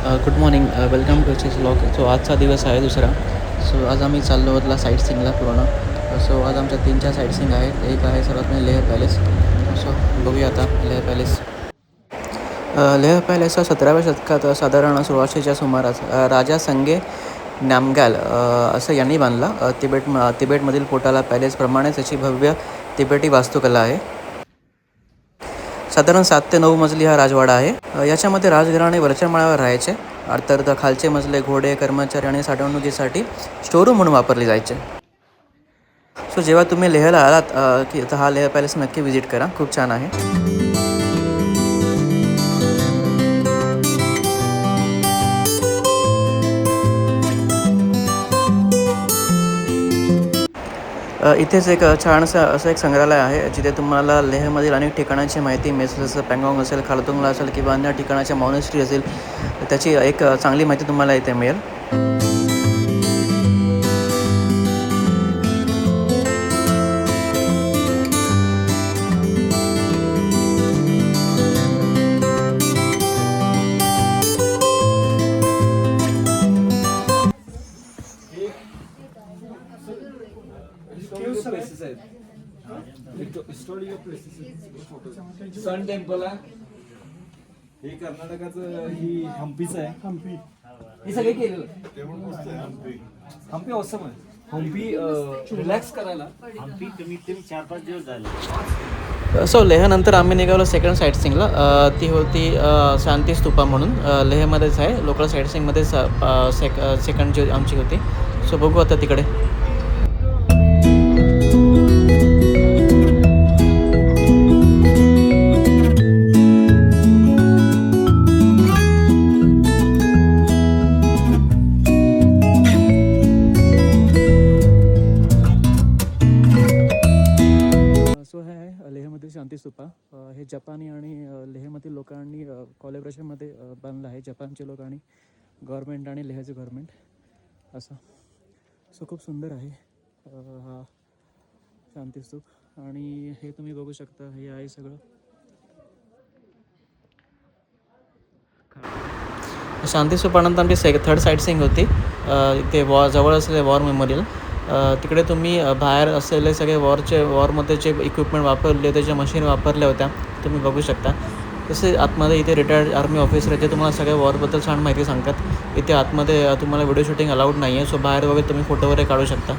Good morning, welcome to H vlog. So आजचा दिवस आहे दुसरा. सो आज आम्ही चाललो होतला साईट सीइंगला पूर्ण. सो आज आमच्या 3-4 साईट सीइंग आहेत. एक आहे सर्वात म्हणजे लेह पॅलेस. सो बघूया आता लेह पॅलेस. लेह पॅलेस हा 17व्या शतकात साधारण 1600च्या सुमारास राजा संगे नामग्याल असं यांनी बांधला. तिबेटमधील पोटाला पॅलेसप्रमाणेच याची भव्य तिबेटी वास्तुकला आहे. साधारण 7 ते 9 मजली हा राजवाडा आहे. याच्यामध्ये राजघराणे वरच्या माळ्यावर राहायचे, तर खालचे मजले घोडे, कर्मचारी आणि साठवणुकीसाठी स्टोरूम म्हणून वापरले जायचे. सो जेव्हा तुम्ही लेहला आलात की तर हा लेह पॅलेस नक्की व्हिजिट करा, खूप छान आहे. इथेच एक छानसं असं एक संग्रहालय आहे, जिथे तुम्हाला लेहमधील अनेक ठिकाणांची माहिती मिळेल. जसं पँगॉंग असेल, खारदुंगला असेल किंवा अन्य ठिकाणाच्या मॉनेस्ट्री असेल, त्याची एक चांगली माहिती तुम्हाला इथे मिळेल. सन टेम्पल आहे हे कर्नाटकाचं. ही हम्पीच आहे. हम्पी हे सगळे केलेलं हम्पी ऑसम आहे. हम्पी रिलॅक्स करायला हम्पी कमीत कमी 4-5 दिवस झाले. सो लेहनंतर आम्ही निघालो सेकंड साईट सीइंगला. ती होती शांती स्तूपा म्हणून. लेहमध्येच आहे, लोकल साईट सीइंगमध्येच सेकंड जी आमची होती. सो बघू आता तिकडे. सो हे आहे लेहमधील शांती स्तूपा. हे जपानी आणि लेहमधील लोकांनी कॉलॅबरेशनमध्ये बांधलं आहे. जपानचे लोक आणि गव्हर्मेंट आणि लेहचे गव्हर्मेंट असं. सो खूप सुंदर आहे हा शांतीस्तूप. आणि हे तुम्ही बघू शकता, हे आहे सगळं. शांतीस्तूपानंतर आमची थर्ड साईट सीइंग होती. इथे जवळ असलेले वॉर मेमोरियल. तिकडे तुम्ही बाहेर असलेले सगळे वॉरमध्ये जे इक्विपमेंट वापरले होते, जे मशीन वापरल्या होत्या, तुम्ही बघू शकता. तसे आतमध्ये इथे रिटायर्ड आर्मी ऑफिसर आहेत, ते तुम्हाला सगळ्या वॉरबद्दल छान माहिती सांगतात. इथे आतमध्ये तुम्हाला व्हिडिओ शूटिंग अलाउड नाही आहे. सो बाहेर वगैरे तुम्ही फोटो वगैरे काढू शकता.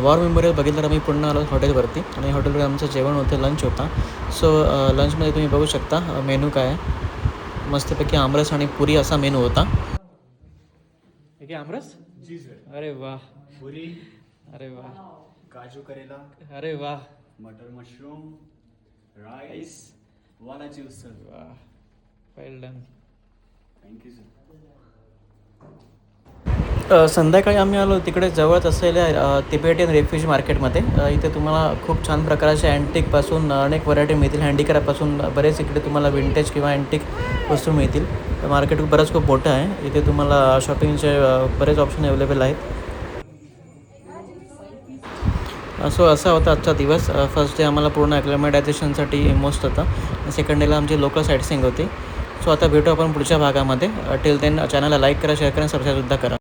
वॉर मेमोरियल बघितलं आम्ही पुन्हा आलो हॉटेलवरती, आणि हॉटेलवर आमचं जेवण होतं, लंच होता. सो लंचमध्ये तुम्ही बघू शकता मेनू काय आहे. मस्तपैकी आमरस आणि पुरी असा मेनू होता. हे आमरस. अरे वाह. पुरी, अरे वाह. काजू करेला, अरे वाह. मटर मशरूम, राईस, वालाची उसळ. वाह, वेल डन. Thank you sir. संध्याकाळी आम्ही आलो तिकडे जवळच असलेल्या तिबेटियन रेफ्युजी मार्केटमध्ये. इथे तुम्हाला खूप छान प्रकारचे अँटिकपासून अनेक व्हरायटी मिळतील. हँडीक्राफ्टपासून बरेच इकडे तुम्हाला विंटेज किंवा अँटिक वस्तू मिळतील. मार्केट बरंच खूप मोठं आहे. इथे तुम्हाला शॉपिंगचे बरेच ऑप्शन अवेलेबल आहेत. सो असा होता आजचा दिवस. फर्स्ट डे आम्हाला पूर्ण ॲक्लेमॅटायझेशनसाठी मोस्ट होता. सेकंड डेला आमची लोकल साईट सीइंग होती. सो आता भेटू आपण पुढच्या भागामध्ये. टिल देन चॅनलला लाईक करा, शेअर करा, सबस्क्राईबसुद्धा करा.